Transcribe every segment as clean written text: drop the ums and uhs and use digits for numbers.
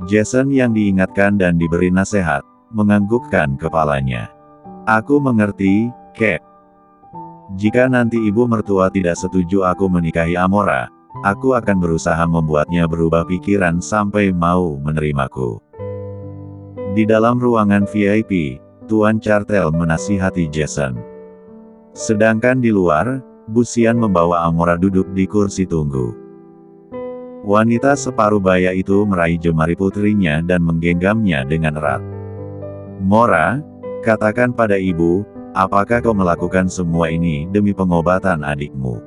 Jason yang diingatkan dan diberi nasihat, menganggukkan kepalanya. Aku mengerti, Kek. Jika nanti ibu mertua tidak setuju aku menikahi Amora, aku akan berusaha membuatnya berubah pikiran sampai mau menerimaku. Di dalam ruangan VIP, Tuan Cartel menasihati Jason. Sedangkan di luar, Busian membawa Amora duduk di kursi tunggu. Wanita separuh baya itu meraih jemari putrinya dan menggenggamnya dengan erat. Mora, katakan pada ibu, apakah kau melakukan semua ini demi pengobatan adikmu?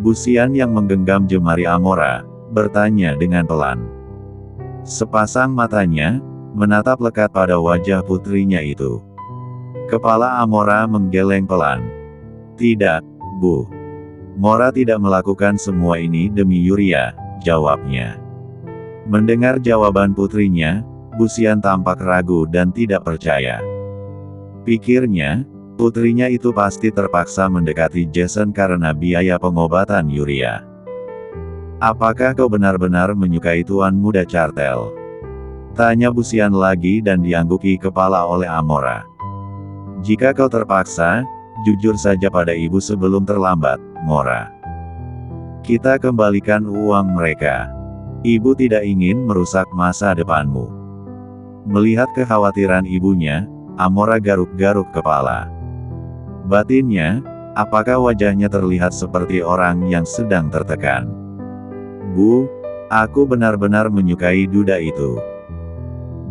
Busian yang menggenggam jemari Amora, bertanya dengan pelan. Sepasang matanya, menatap lekat pada wajah putrinya itu. Kepala Amora menggeleng pelan. Tidak, Bu. Mora tidak melakukan semua ini demi Yuria, jawabnya. Mendengar jawaban putrinya, Busian tampak ragu dan tidak percaya. Pikirnya, putrinya itu pasti terpaksa mendekati Jason karena biaya pengobatan Yuria. Apakah kau benar-benar menyukai Tuan Muda Cartel? Tanya Busian lagi dan diangguki kepala oleh Amora. Jika kau terpaksa, jujur saja pada ibu sebelum terlambat, Mora. Kita kembalikan uang mereka. Ibu tidak ingin merusak masa depanmu. Melihat kekhawatiran ibunya, Amora garuk-garuk kepala. Batinnya, apakah wajahnya terlihat seperti orang yang sedang tertekan? Bu, aku benar-benar menyukai duda itu.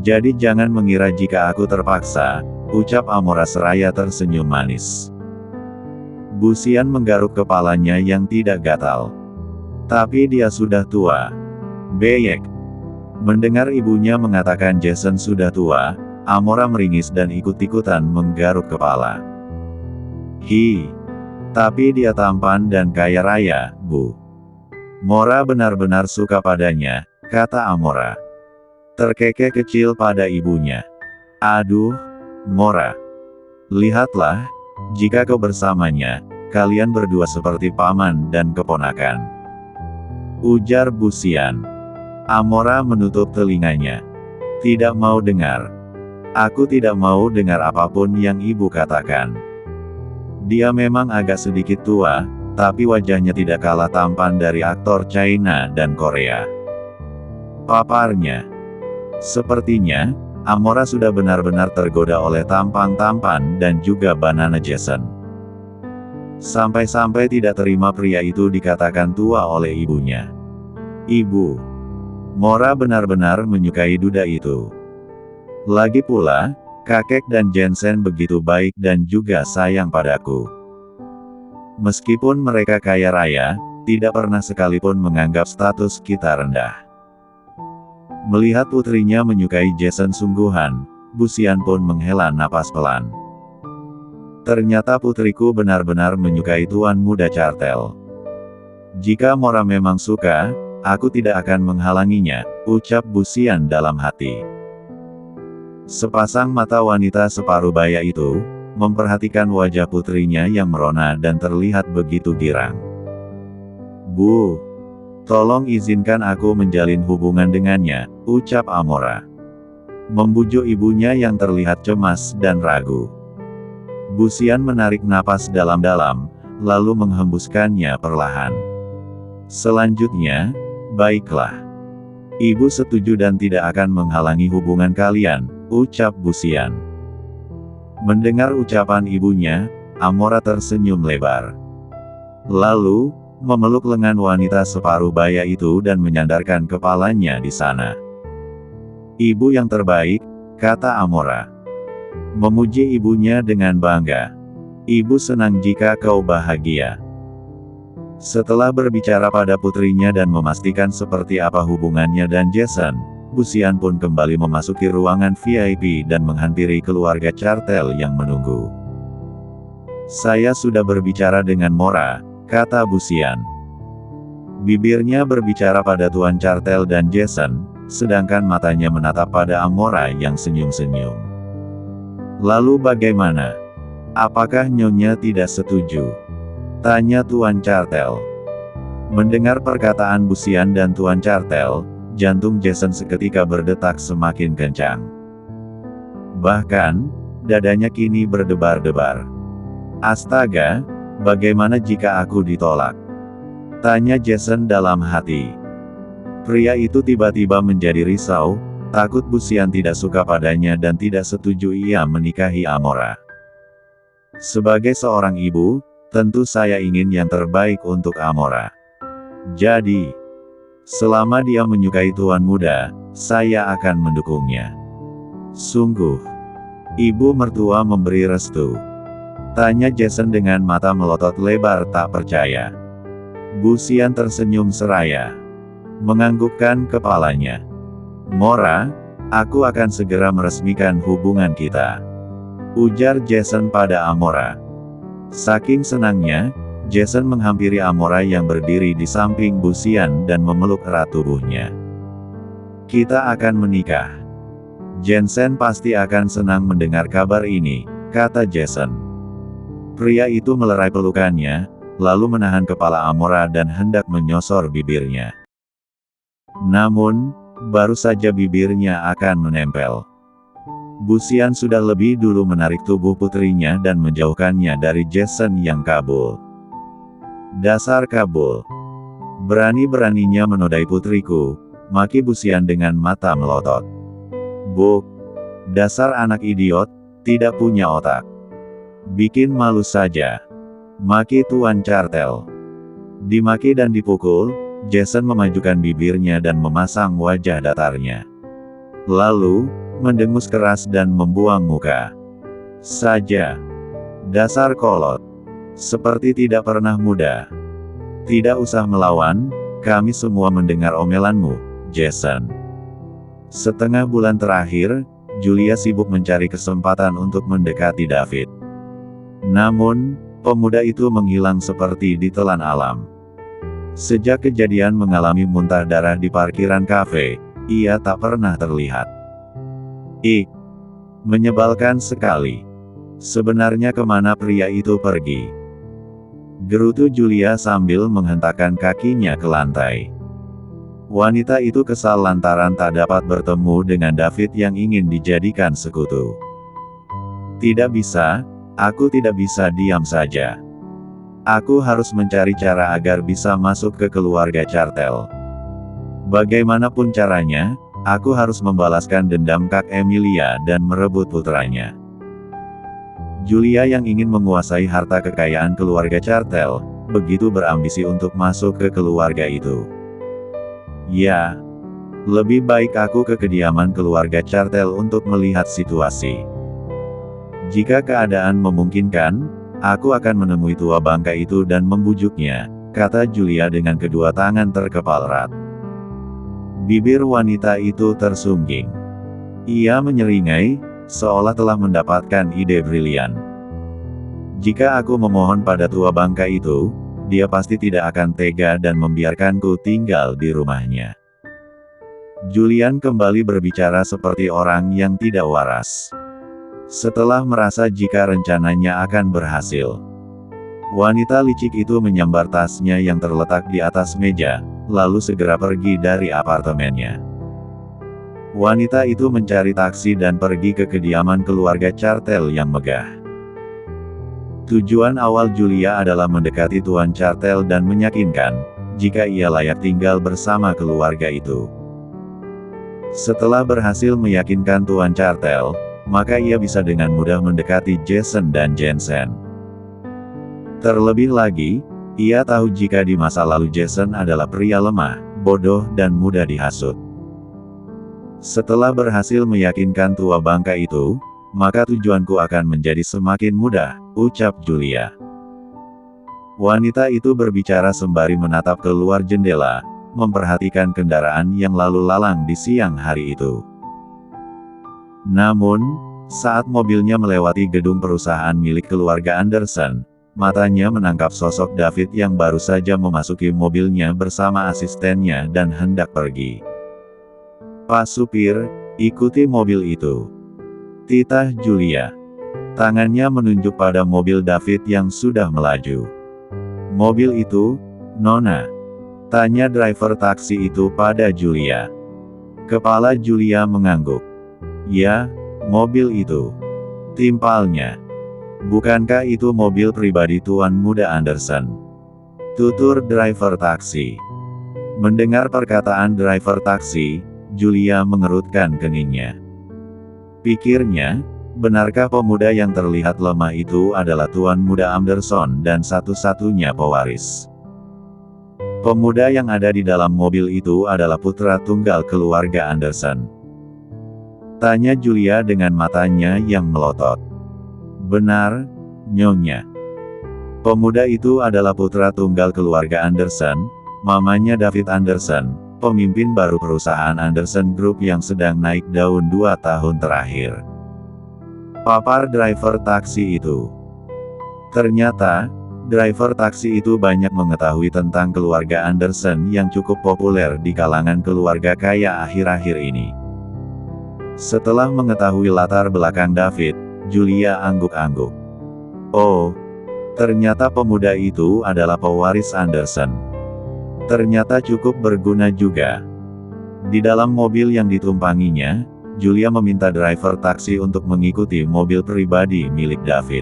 Jadi jangan mengira jika aku terpaksa, ucap Amora seraya tersenyum manis. Busian menggaruk kepalanya yang tidak gatal. Tapi dia sudah tua. Beyek. Mendengar ibunya mengatakan Jason sudah tua, Amora meringis dan ikut-ikutan menggaruk kepala. Tapi dia tampan dan kaya raya, Bu. Mora benar-benar suka padanya, kata Amora. Terkekeh kecil pada ibunya. Aduh, Mora. Lihatlah. Jika kau bersamanya, kalian berdua seperti paman dan keponakan. Ujar Busian. Amora menutup telinganya. Tidak mau dengar. Aku tidak mau dengar apapun yang ibu katakan. Dia memang agak sedikit tua, tapi wajahnya tidak kalah tampan dari aktor China dan Korea. Paparnya. Sepertinya, Amora sudah benar-benar tergoda oleh tampang-tampan dan juga banana Jason. Sampai-sampai tidak terima pria itu dikatakan tua oleh ibunya. Ibu. Mora benar-benar menyukai duda itu. Lagi pula, kakek dan Jensen begitu baik dan juga sayang padaku. Meskipun mereka kaya raya, tidak pernah sekalipun menganggap status kita rendah. Melihat putrinya menyukai Jason sungguhan, Busian pun menghela napas pelan. Ternyata putriku benar-benar menyukai Tuan Muda Cartel. Jika Mora memang suka, aku tidak akan menghalanginya, ucap Busian dalam hati. Sepasang mata wanita separuh baya itu, memperhatikan wajah putrinya yang merona dan terlihat begitu girang. Bu. Tolong izinkan aku menjalin hubungan dengannya, ucap Amora. Membujuk ibunya yang terlihat cemas dan ragu. Busian menarik napas dalam-dalam, lalu menghembuskannya perlahan. Selanjutnya, baiklah. Ibu setuju dan tidak akan menghalangi hubungan kalian, ucap Busian. Mendengar ucapan ibunya, Amora tersenyum lebar. Lalu, memeluk lengan wanita separuh baya itu dan menyandarkan kepalanya di sana. Ibu yang terbaik, kata Amora. Memuji ibunya dengan bangga. Ibu senang jika kau bahagia. Setelah berbicara pada putrinya dan memastikan seperti apa hubungannya dan Jason, Busian pun kembali memasuki ruangan VIP dan menghampiri keluarga Cartel yang menunggu. Saya sudah berbicara dengan Mora, kata Busian. Bibirnya berbicara pada Tuan Cartel dan Jason, sedangkan matanya menatap pada Amora yang senyum-senyum. Lalu bagaimana? Apakah Nyonya tidak setuju? Tanya Tuan Cartel. Mendengar perkataan Busian dan Tuan Cartel, jantung Jason seketika berdetak semakin kencang. Bahkan, dadanya kini berdebar-debar. Astaga, bagaimana jika aku ditolak? Tanya Jason dalam hati. Pria itu tiba-tiba menjadi risau, takut Bu Xian tidak suka padanya dan tidak setuju ia menikahi Amora. Sebagai seorang ibu, tentu saya ingin yang terbaik untuk Amora. Jadi, selama dia menyukai tuan muda, saya akan mendukungnya. Sungguh, ibu mertua memberi restu? Tanya Jason dengan mata melotot lebar tak percaya. Bu Xian tersenyum seraya, menganggukkan kepalanya. Mora, aku akan segera meresmikan hubungan kita, ujar Jason pada Amora. Saking senangnya, Jason menghampiri Amora yang berdiri di samping Bu Xian dan memeluk erat tubuhnya. Kita akan menikah. Jensen pasti akan senang mendengar kabar ini, kata Jason. Pria itu melerai pelukannya, lalu menahan kepala Amora dan hendak menyosor bibirnya. Namun, baru saja bibirnya akan menempel. Bu Xian sudah lebih dulu menarik tubuh putrinya dan menjauhkannya dari Jason yang kabul. Dasar kabul. Berani-beraninya menodai putriku, maki Bu Xian dengan mata melotot. Bu, dasar anak idiot, tidak punya otak. Bikin malu saja. Maki Tuan Cartel. Dimaki dan dipukul, Jason memajukan bibirnya dan memasang wajah datarnya. Lalu, mendengus keras dan membuang muka. Saja. Dasar kolot. Seperti tidak pernah muda. Tidak usah melawan, kami semua mendengar omelanmu, Jason. Setengah bulan terakhir, Julia sibuk mencari kesempatan untuk mendekati David. Namun, pemuda itu menghilang seperti ditelan alam. Sejak kejadian mengalami muntah darah di parkiran kafe, ia tak pernah terlihat. Menyebalkan sekali. Sebenarnya kemana pria itu pergi? Gerutu Julia sambil menghentakkan kakinya ke lantai. Wanita itu kesal lantaran tak dapat bertemu dengan David yang ingin dijadikan sekutu. Tidak bisa, aku tidak bisa diam saja. Aku harus mencari cara agar bisa masuk ke keluarga Cartel. Bagaimanapun caranya, aku harus membalaskan dendam Kak Emilia dan merebut putranya. Julia yang ingin menguasai harta kekayaan keluarga Cartel, begitu berambisi untuk masuk ke keluarga itu. Ya, lebih baik aku ke kediaman keluarga Cartel untuk melihat situasi. Jika keadaan memungkinkan, aku akan menemui tua bangka itu dan membujuknya, kata Julia dengan kedua tangan terkepal erat. Bibir wanita itu tersungging. Ia menyeringai, seolah telah mendapatkan ide brilian. Jika aku memohon pada tua bangka itu, dia pasti tidak akan tega dan membiarkanku tinggal di rumahnya. Julian kembali berbicara seperti orang yang tidak waras. Setelah merasa jika rencananya akan berhasil, wanita licik itu menyambar tasnya yang terletak di atas meja, lalu segera pergi dari apartemennya. Wanita itu mencari taksi dan pergi ke kediaman keluarga Cartel yang megah. Tujuan awal Julia adalah mendekati Tuan Cartel dan meyakinkan, jika ia layak tinggal bersama keluarga itu. Setelah berhasil meyakinkan Tuan Cartel, maka ia bisa dengan mudah mendekati Jason dan Jensen. Terlebih lagi, ia tahu jika di masa lalu Jason adalah pria lemah, bodoh dan mudah dihasut. Setelah berhasil meyakinkan tua bangka itu, maka tujuanku akan menjadi semakin mudah, ucap Julia. Wanita itu berbicara sembari menatap keluar jendela, memperhatikan kendaraan yang lalu lalang di siang hari itu. Namun, saat mobilnya melewati gedung perusahaan milik keluarga Anderson, matanya menangkap sosok David yang baru saja memasuki mobilnya bersama asistennya dan hendak pergi. Pak supir, ikuti mobil itu, titah Julia. Tangannya menunjuk pada mobil David yang sudah melaju. Mobil itu, Nona? Tanya driver taksi itu pada Julia. Kepala Julia mengangguk. Ya, mobil itu. Timpalnya. Bukankah itu mobil pribadi Tuan Muda Anderson? Tutur driver taksi. Mendengar perkataan driver taksi, Julia mengerutkan keningnya. Pikirnya, benarkah pemuda yang terlihat lemah itu adalah Tuan Muda Anderson dan satu-satunya pewaris? Pemuda yang ada di dalam mobil itu adalah putra tunggal keluarga Anderson. Tanya Julia dengan matanya yang melotot. Benar, Nyonya. Pemuda itu adalah putra tunggal keluarga Anderson, mamanya David Anderson, pemimpin baru perusahaan Anderson Group yang sedang naik daun 2 tahun terakhir. Papar driver taksi itu. Ternyata, driver taksi itu banyak mengetahui tentang keluarga Anderson yang cukup populer di kalangan keluarga kaya akhir-akhir ini. Setelah mengetahui latar belakang David, Julia angguk-angguk. Oh, ternyata pemuda itu adalah pewaris Anderson. Ternyata cukup berguna juga. Di dalam mobil yang ditumpanginya, Julia meminta driver taksi untuk mengikuti mobil pribadi milik David.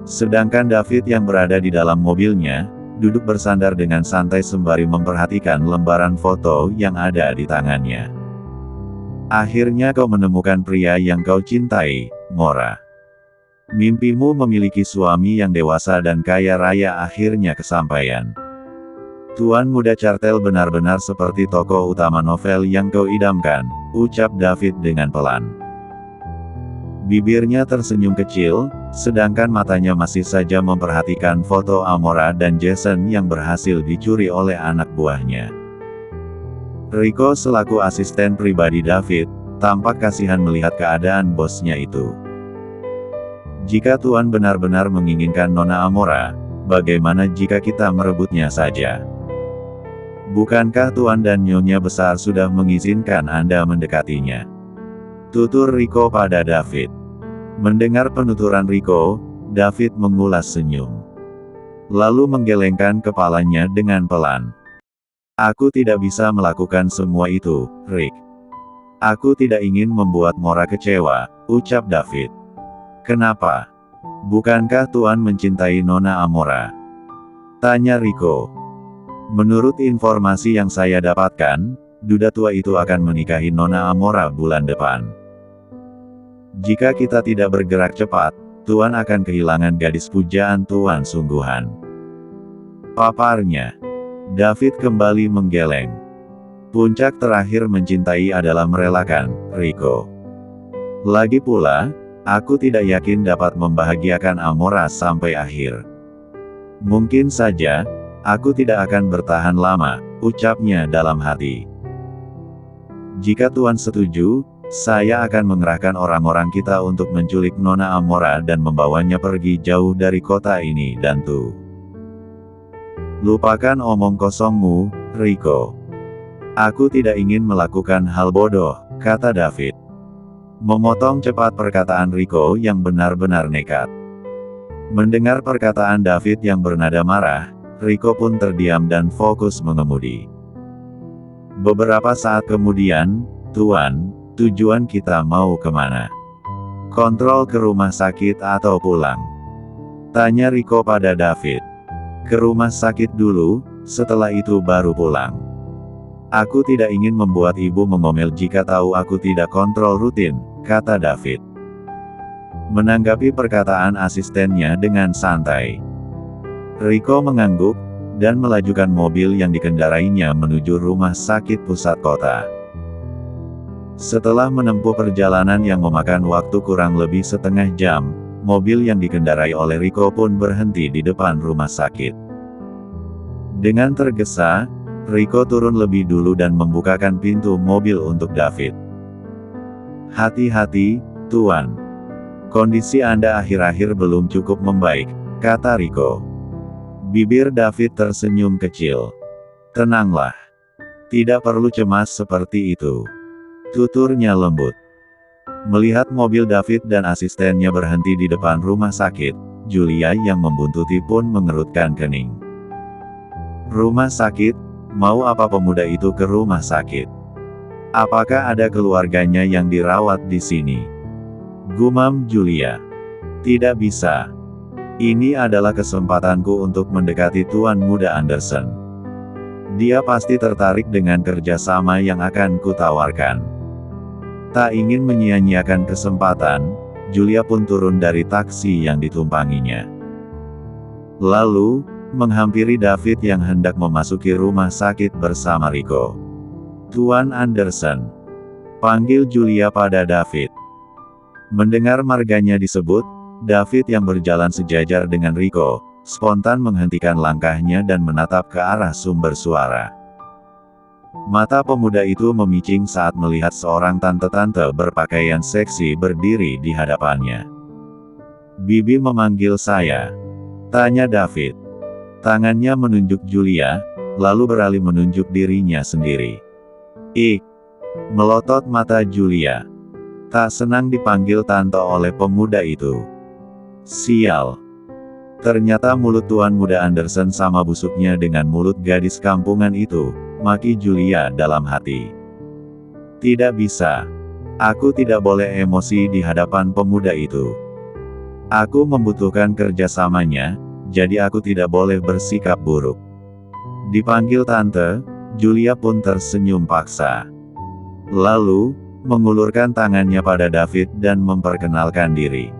Sedangkan David yang berada di dalam mobilnya, duduk bersandar dengan santai sembari memperhatikan lembaran foto yang ada di tangannya. Akhirnya kau menemukan pria yang kau cintai, Mora. Mimpimu memiliki suami yang dewasa dan kaya raya akhirnya kesampaian. Tuan Muda Cartel benar-benar seperti tokoh utama novel yang kau idamkan, ucap David dengan pelan. Bibirnya tersenyum kecil, sedangkan matanya masih saja memperhatikan foto Amora dan Jason yang berhasil dicuri oleh anak buahnya. Rico selaku asisten pribadi David, tampak kasihan melihat keadaan bosnya itu. Jika Tuan benar-benar menginginkan Nona Amora, bagaimana jika kita merebutnya saja? Bukankah Tuan dan Nyonya besar sudah mengizinkan Anda mendekatinya? Tutur Rico pada David. Mendengar penuturan Rico, David mengulas senyum. Lalu menggelengkan kepalanya dengan pelan. Aku tidak bisa melakukan semua itu, Rick. Aku tidak ingin membuat Mora kecewa, ucap David. Kenapa? Bukankah Tuan mencintai Nona Amora? Tanya Rico. Menurut informasi yang saya dapatkan, duda tua itu akan menikahi Nona Amora bulan depan. Jika kita tidak bergerak cepat, Tuan akan kehilangan gadis pujaan Tuan sungguhan. Paparnya. David kembali menggeleng. Puncak terakhir mencintai adalah merelakan, Rico. Lagi pula, aku tidak yakin dapat membahagiakan Amora sampai akhir. Mungkin saja, aku tidak akan bertahan lama, ucapnya dalam hati. Jika Tuan setuju, saya akan mengerahkan orang-orang kita untuk menculik Nona Amora dan membawanya pergi jauh dari kota ini dan tuh. Lupakan omong kosongmu, Rico. Aku tidak ingin melakukan hal bodoh, kata David. Memotong cepat perkataan Rico yang benar-benar nekat. Mendengar perkataan David yang bernada marah, Rico pun terdiam dan fokus mengemudi. Beberapa saat kemudian, Tuan, tujuan kita mau kemana? Kontrol ke rumah sakit atau pulang? Tanya Rico pada David. Ke rumah sakit dulu, setelah itu baru pulang. Aku tidak ingin membuat ibu mengomel jika tahu aku tidak kontrol rutin, kata David. Menanggapi perkataan asistennya dengan santai, Rico mengangguk, dan melajukan mobil yang dikendarainya menuju rumah sakit pusat kota. Setelah menempuh perjalanan yang memakan waktu kurang lebih setengah jam, mobil yang dikendarai oleh Rico pun berhenti di depan rumah sakit. Dengan tergesa, Rico turun lebih dulu dan membukakan pintu mobil untuk David. Hati-hati, Tuan. Kondisi Anda akhir-akhir belum cukup membaik, kata Rico. Bibir David tersenyum kecil. Tenanglah. Tidak perlu cemas seperti itu. Tuturnya lembut. Melihat mobil David dan asistennya berhenti di depan rumah sakit, Julia yang membuntuti pun mengerutkan kening. Rumah sakit? Mau apa pemuda itu ke rumah sakit? Apakah ada keluarganya yang dirawat di sini? Gumam Julia. Tidak bisa. Ini adalah kesempatanku untuk mendekati Tuan Muda Anderson. Dia pasti tertarik dengan kerjasama yang akan kutawarkan. Tak ingin menyia-nyiakan kesempatan, Julia pun turun dari taksi yang ditumpanginya. Lalu, menghampiri David yang hendak memasuki rumah sakit bersama Rico. Tuan Anderson. Panggil Julia pada David. Mendengar marganya disebut, David yang berjalan sejajar dengan Rico, spontan menghentikan langkahnya dan menatap ke arah sumber suara. Mata pemuda itu memicing saat melihat seorang tante-tante berpakaian seksi berdiri di hadapannya. "Bibi memanggil saya?" tanya David. Tangannya menunjuk Julia, lalu beralih menunjuk dirinya sendiri. "Ik." Melotot mata Julia. Tak senang dipanggil tante oleh pemuda itu. Sial. Ternyata mulut Tuan Muda Anderson sama busuknya dengan mulut gadis kampungan itu, maki Julia dalam hati. Tidak bisa. Aku tidak boleh emosi di hadapan pemuda itu. Aku membutuhkan kerjasamanya, jadi aku tidak boleh bersikap buruk. Dipanggil tante, Julia pun tersenyum paksa. Lalu, mengulurkan tangannya pada David dan memperkenalkan diri.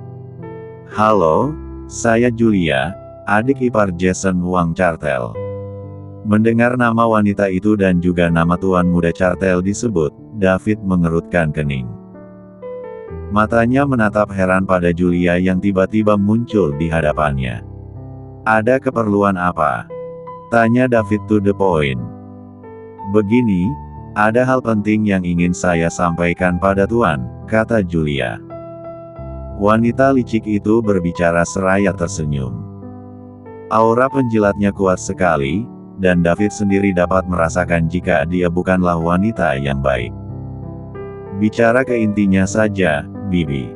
"Halo, saya Julia, adik ipar Jason Wang Cartel." Mendengar nama wanita itu dan juga nama Tuan Muda Cartel disebut, David mengerutkan kening. Matanya menatap heran pada Julia yang tiba-tiba muncul di hadapannya. "Ada keperluan apa?" tanya David to the point. "Begini, ada hal penting yang ingin saya sampaikan pada Tuan," kata Julia. Wanita licik itu berbicara seraya tersenyum. Aura penjilatnya kuat sekali, dan David sendiri dapat merasakan jika dia bukanlah wanita yang baik. "Bicara ke intinya saja, Bibi.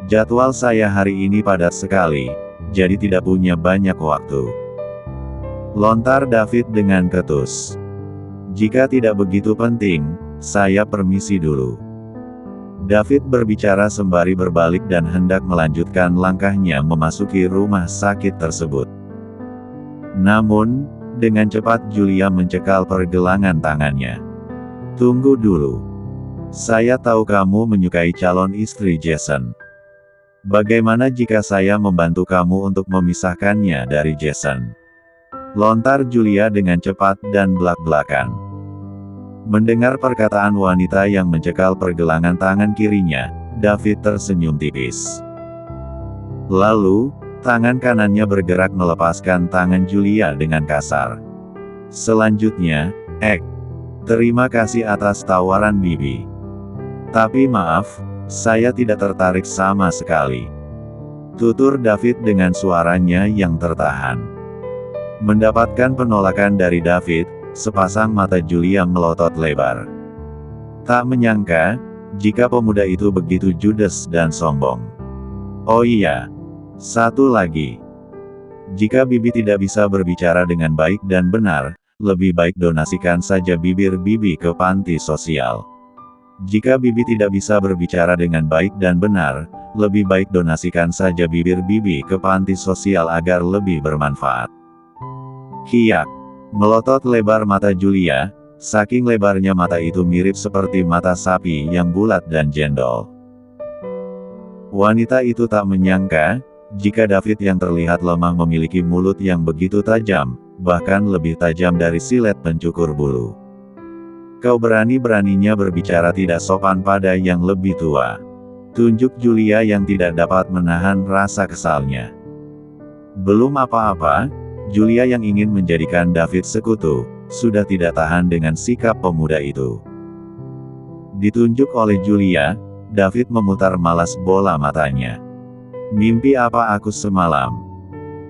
Jadwal saya hari ini padat sekali, jadi tidak punya banyak waktu." Lontar David dengan ketus. "Jika tidak begitu penting, saya permisi dulu." David berbicara sembari berbalik dan hendak melanjutkan langkahnya memasuki rumah sakit tersebut. Namun, dengan cepat Julia mencekal pergelangan tangannya. "Tunggu dulu. Saya tahu kamu menyukai calon istri Jason. Bagaimana jika saya membantu kamu untuk memisahkannya dari Jason?" Lontar Julia dengan cepat dan belak-belakan. Mendengar perkataan wanita yang mencekal pergelangan tangan kirinya, David tersenyum tipis. Lalu, tangan kanannya bergerak melepaskan tangan Julia dengan kasar. Selanjutnya, terima kasih atas tawaran Bibi. Tapi maaf, saya tidak tertarik sama sekali. Tutur David dengan suaranya yang tertahan. Mendapatkan penolakan dari David, sepasang mata Julia melotot lebar. Tak menyangka, jika pemuda itu begitu judes dan sombong. "Oh iya. Satu lagi. Jika Bibi tidak bisa berbicara dengan baik dan benar, lebih baik donasikan saja bibir Bibi ke panti sosial. Jika Bibi tidak bisa berbicara dengan baik dan benar, lebih baik donasikan saja bibir Bibi ke panti sosial agar lebih bermanfaat." Kiak. Melotot lebar mata Julia, saking lebarnya mata itu mirip seperti mata sapi yang bulat dan jendol. Wanita itu tak menyangka, jika David yang terlihat lemah memiliki mulut yang begitu tajam, bahkan lebih tajam dari silet pencukur bulu. "Kau berani-beraninya berbicara tidak sopan pada yang lebih tua," tunjuk Julia yang tidak dapat menahan rasa kesalnya. Belum apa-apa, Julia yang ingin menjadikan David sekutu, sudah tidak tahan dengan sikap pemuda itu. Ditunjuk oleh Julia, David memutar malas bola matanya. "Mimpi apa aku semalam?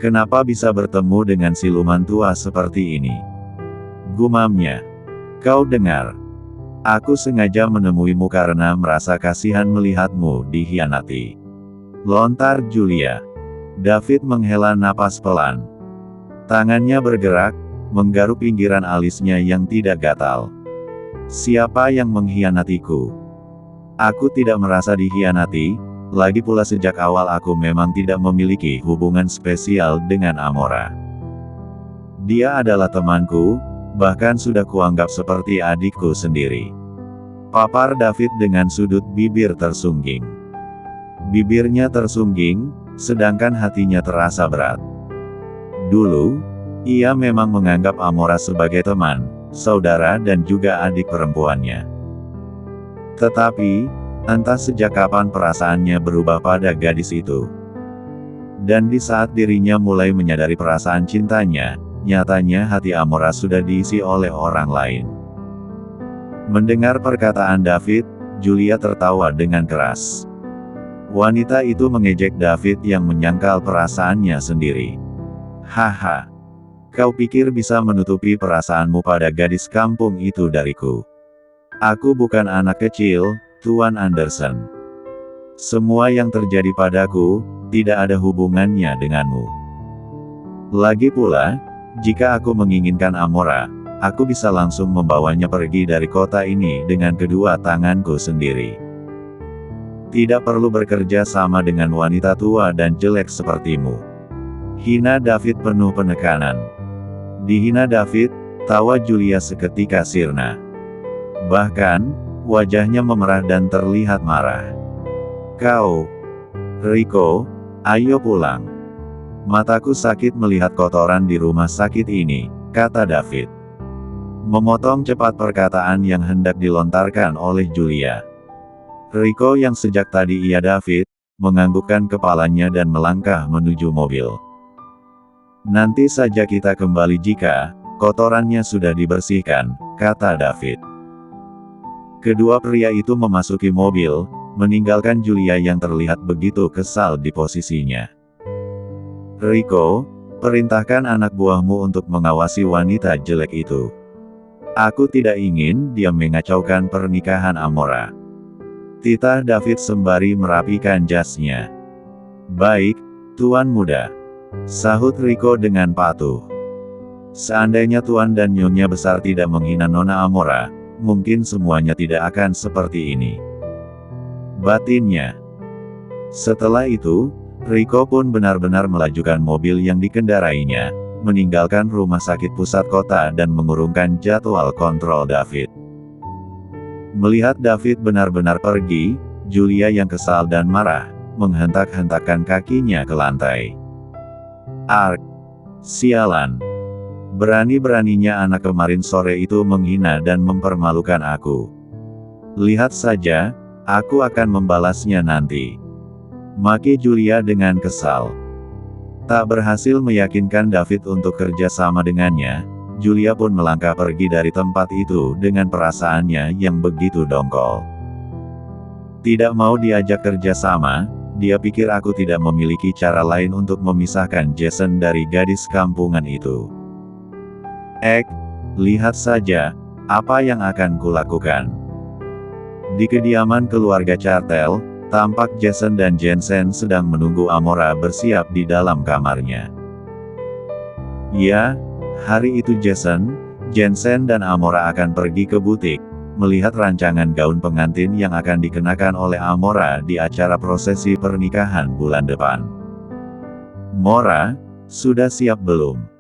Kenapa bisa bertemu dengan siluman tua seperti ini?" gumamnya. "Kau dengar? Aku sengaja menemuimu karena merasa kasihan melihatmu dikhianati," lontar Julia. David menghela napas pelan. Tangannya bergerak, menggaruk pinggiran alisnya yang tidak gatal. Siapa yang mengkhianatiku? Aku tidak merasa dikhianati, lagi pula sejak awal aku memang tidak memiliki hubungan spesial dengan Amora. Dia adalah temanku, bahkan sudah kuanggap seperti adikku sendiri. Papar David dengan sudut bibir tersungging. Bibirnya tersungging, sedangkan hatinya terasa berat. Dulu, ia memang menganggap Amora sebagai teman, saudara dan juga adik perempuannya. Tetapi, entah sejak kapan perasaannya berubah pada gadis itu. Dan di saat dirinya mulai menyadari perasaan cintanya, nyatanya hati Amora sudah diisi oleh orang lain. Mendengar perkataan David, Julia tertawa dengan keras. Wanita itu mengejek David yang menyangkal perasaannya sendiri. Haha. Kau pikir bisa menutupi perasaanmu pada gadis kampung itu dariku? Aku bukan anak kecil, Tuan Anderson. Semua yang terjadi padaku, tidak ada hubungannya denganmu. Lagi pula, jika aku menginginkan Amora, aku bisa langsung membawanya pergi dari kota ini dengan kedua tanganku sendiri. Tidak perlu bekerja sama dengan wanita tua dan jelek sepertimu. Hina David penuh penekanan. Dihina David, tawa Julia seketika sirna. Bahkan, wajahnya memerah dan terlihat marah. Kau, Rico, ayo pulang. Mataku sakit melihat kotoran di rumah sakit ini, kata David. Memotong cepat perkataan yang hendak dilontarkan oleh Julia. Rico yang sejak tadi ia David, menganggukkan kepalanya dan melangkah menuju mobil. Nanti saja kita kembali jika kotorannya sudah dibersihkan, kata David. Kedua pria itu memasuki mobil, meninggalkan Julia yang terlihat begitu kesal di posisinya. Rico, perintahkan anak buahmu untuk mengawasi wanita jelek itu. Aku tidak ingin dia mengacaukan pernikahan Amora. Titah David sembari merapikan jasnya. Baik, Tuan Muda. Sahut Rico dengan patuh. Seandainya Tuan dan Nyonya besar tidak menghina Nona Amora, mungkin semuanya tidak akan seperti ini. Batinnya. Setelah itu, Rico pun benar-benar melajukan mobil yang dikendarainya, meninggalkan rumah sakit pusat kota dan mengurungkan jadwal kontrol David. Melihat David benar-benar pergi, Julia yang kesal dan marah, menghentak-hentakkan kakinya ke lantai. Ark! Sialan! Berani-beraninya anak kemarin sore itu menghina dan mempermalukan aku. Lihat saja, aku akan membalasnya nanti. Maki Julia dengan kesal. Tak berhasil meyakinkan David untuk kerja sama dengannya, Julia pun melangkah pergi dari tempat itu dengan perasaannya yang begitu dongkol. Tidak mau diajak kerja sama, dia pikir aku tidak memiliki cara lain untuk memisahkan Jason dari gadis kampungan itu. Lihat saja, apa yang akan kulakukan. Di kediaman keluarga Chartel, tampak Jason dan Jensen sedang menunggu Amora bersiap di dalam kamarnya. Ya, hari itu Jason, Jensen dan Amora akan pergi ke butik, melihat rancangan gaun pengantin yang akan dikenakan oleh Amora di acara prosesi pernikahan bulan depan. Mora, sudah siap belum?